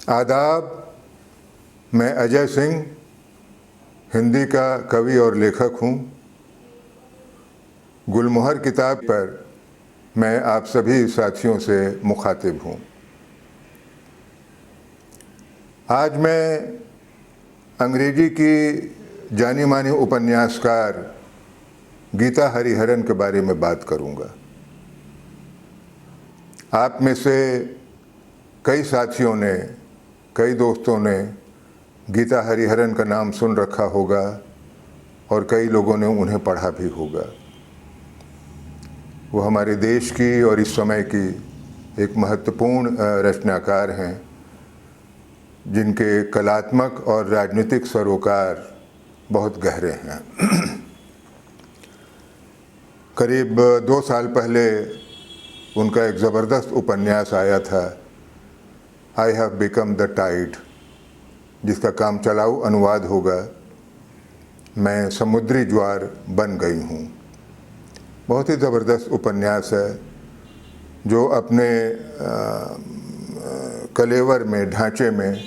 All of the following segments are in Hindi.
आदाब। मैं अजय सिंह हिंदी का कवि और लेखक हूँ। गुलमोहर किताब पर मैं आप सभी साथियों से मुखातिब हूँ। आज मैं अंग्रेजी की जानी मानी उपन्यासकार गीता हरिहरन के बारे में बात करूँगा। आप में से कई साथियों ने, कई दोस्तों ने गीता हरिहरन का नाम सुन रखा होगा और कई लोगों ने उन्हें पढ़ा भी होगा। वो हमारे देश की और इस समय की एक महत्वपूर्ण रचनाकार हैं, जिनके कलात्मक और राजनीतिक सरोकार बहुत गहरे हैं। करीब 2 साल पहले उनका एक ज़बरदस्त उपन्यास आया था, I have become the tide, जिसका काम चलाऊ अनुवाद होगा, मैं समुद्री ज्वार बन गई हूँ। बहुत ही ज़बरदस्त उपन्यास है जो अपने कलेवर में, ढांचे में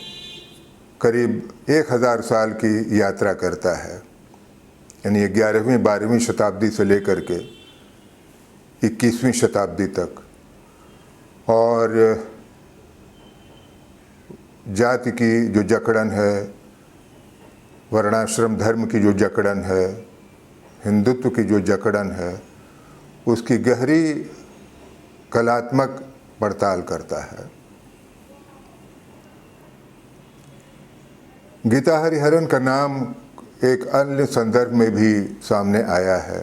करीब 1000 साल की यात्रा करता है। यानी 11वीं 12वीं शताब्दी से लेकर के 21वीं शताब्दी तक, और जाति की जो जकड़न है, वर्णाश्रम धर्म की जो जकड़न है, हिंदुत्व की जो जकड़न है, उसकी गहरी कलात्मक पड़ताल करता है। गीता हरिहरन का नाम एक अन्य संदर्भ में भी सामने आया है।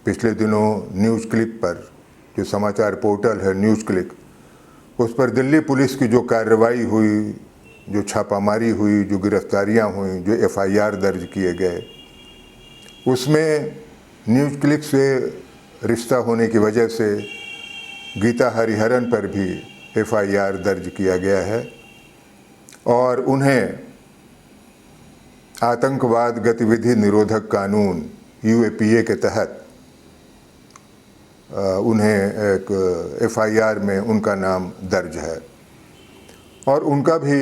पिछले दिनों न्यूज़ क्लिक पर, जो समाचार पोर्टल है न्यूज़ क्लिक, उस पर दिल्ली पुलिस की जो कार्रवाई हुई, जो छापामारी हुई, जो गिरफ्तारियां हुई, जो एफआईआर दर्ज किए गए, उसमें न्यूज़ क्लिक से रिश्ता होने की वजह से गीता हरिहरन पर भी एफआईआर दर्ज किया गया है और उन्हें आतंकवाद गतिविधि निरोधक कानून यूएपीए के तहत उन्हें एक एफआईआर में उनका नाम दर्ज है और उनका भी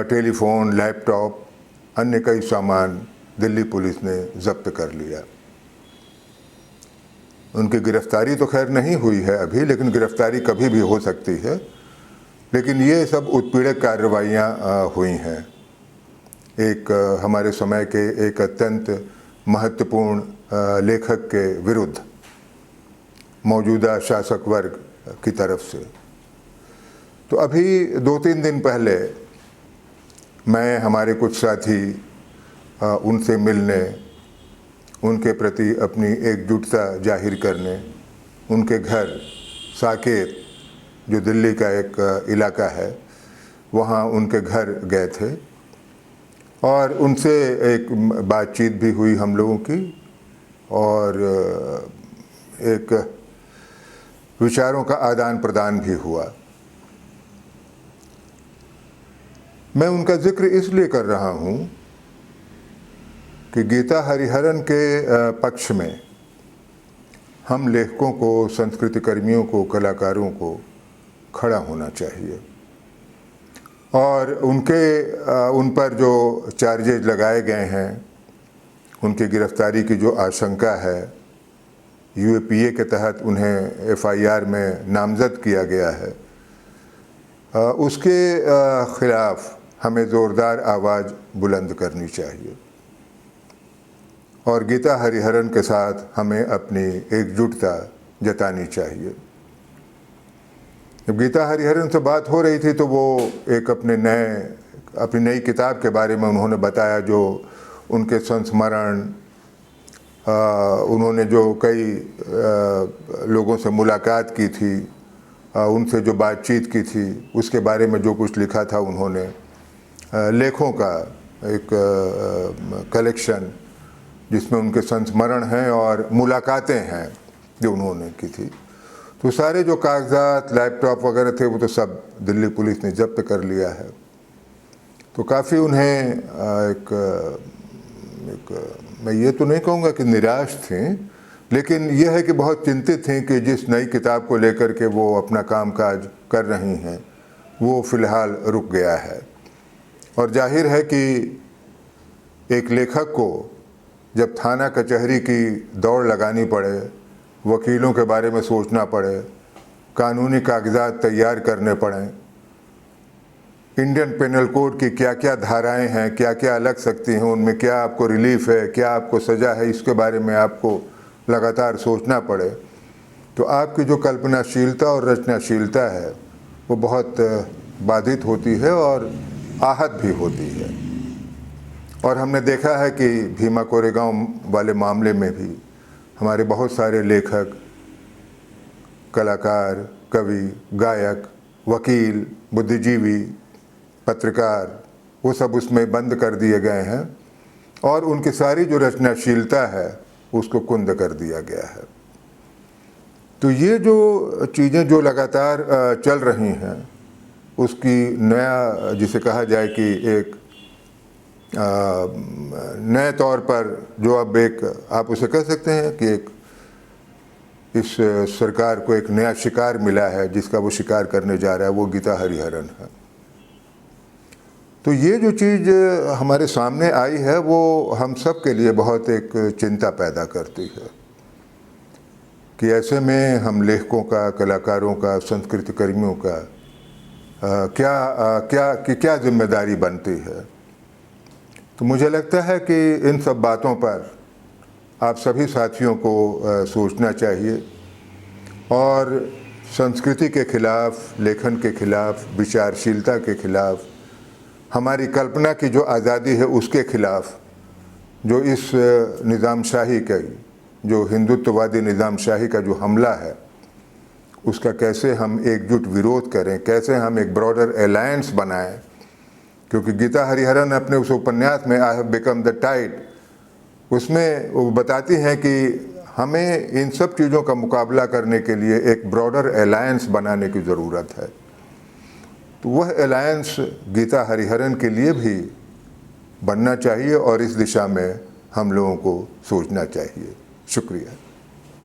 टेलीफोन, लैपटॉप, अन्य कई सामान दिल्ली पुलिस ने जब्त कर लिया। उनकी गिरफ्तारी तो खैर नहीं हुई है अभी, लेकिन गिरफ्तारी कभी भी हो सकती है। लेकिन ये सब उत्पीड़क कार्रवाइयाँ हुई हैं एक हमारे समय के एक अत्यंत महत्वपूर्ण लेखक के विरुद्ध, मौजूदा शासक वर्ग की तरफ से। तो अभी 2-3 दिन पहले मैं, हमारे कुछ साथी उनसे मिलने, उनके प्रति अपनी एकजुटता जाहिर करने उनके घर साकेत, जो दिल्ली का एक इलाका है, वहाँ उनके घर गए थे और उनसे एक बातचीत भी हुई हम लोगों की और एक विचारों का आदान प्रदान भी हुआ। मैं उनका जिक्र इसलिए कर रहा हूँ कि गीता हरिहरन के पक्ष में हम लेखकों को, संस्कृति कर्मियों को, कलाकारों को खड़ा होना चाहिए और उन पर जो चार्जेज लगाए गए हैं, उनकी गिरफ्तारी की जो आशंका है, यूएपीए के तहत उन्हें एफआईआर में नामजद किया गया है, उसके ख़िलाफ़ हमें ज़ोरदार आवाज़ बुलंद करनी चाहिए और गीता हरिहरन के साथ हमें अपनी एकजुटता जतानी चाहिए। जब गीता हरिहरन से बात हो रही थी तो वो एक अपनी नई किताब के बारे में उन्होंने बताया, जो उनके संस्मरण, उन्होंने जो कई लोगों से मुलाकात की थी, उनसे जो बातचीत की थी, उसके बारे में जो कुछ लिखा था उन्होंने, लेखों का एक कलेक्शन जिसमें उनके संस्मरण हैं और मुलाकातें हैं जो उन्होंने की थी। तो सारे जो कागजात, लैपटॉप वगैरह थे, वो तो सब दिल्ली पुलिस ने जब्त कर लिया है। तो काफ़ी उन्हें मैं ये तो नहीं कहूँगा कि निराश थे, लेकिन यह है कि बहुत चिंतित हैं कि जिस नई किताब को लेकर के वो अपना कामकाज कर रही हैं, वो फ़िलहाल रुक गया है। और जाहिर है कि एक लेखक को जब थाना कचहरी की दौड़ लगानी पड़े, वकीलों के बारे में सोचना पड़े, कानूनी कागजात तैयार करने पड़ें, इंडियन पेनल कोड की क्या क्या धाराएं हैं, क्या क्या लग सकती हैं, उनमें क्या आपको रिलीफ है, क्या आपको सज़ा है, इसके बारे में आपको लगातार सोचना पड़े, तो आपकी जो कल्पनाशीलता और रचनाशीलता है वो बहुत बाधित होती है और आहत भी होती है। और हमने देखा है कि भीमा कोरेगांव वाले मामले में भी हमारे बहुत सारे लेखक, कलाकार, कवि, गायक, वकील, बुद्धिजीवी, पत्रकार, वो सब उसमें बंद कर दिए गए हैं और उनकी सारी जो रचनाशीलता है उसको कुंद कर दिया गया है। तो ये जो चीज़ें जो लगातार चल रही हैं उसकी नया, जिसे कहा जाए कि एक नए तौर पर जो अब एक, आप उसे कह सकते हैं कि एक इस सरकार को एक नया शिकार मिला है जिसका वो शिकार करने जा रहा है, वो गीता हरिहरन है। तो ये जो चीज़ हमारे सामने आई है वो हम सब के लिए बहुत एक चिंता पैदा करती है कि ऐसे में हम लेखकों का, कलाकारों का, संस्कृति कर्मियों का क्या जिम्मेदारी बनती है। तो मुझे लगता है कि इन सब बातों पर आप सभी साथियों को सोचना चाहिए और संस्कृति के खिलाफ, लेखन के खिलाफ, विचारशीलता के खिलाफ, हमारी कल्पना की जो आज़ादी है उसके खिलाफ, जो इस निज़ामशाही का, जो हिंदुत्ववादी निज़ामशाही का जो हमला है उसका कैसे हम एकजुट विरोध करें, कैसे हम एक ब्रॉडर अलायंस बनाएं। क्योंकि गीता हरिहरन अपने उस उपन्यास में I have become the tide, उसमें वो बताती हैं कि हमें इन सब चीज़ों का मुकाबला करने के लिए एक ब्रॉडर अलायंस बनाने की ज़रूरत है। तो वह अलायंस गीता हरिहरन के लिए भी बनना चाहिए और इस दिशा में हम लोगों को सोचना चाहिए। शुक्रिया।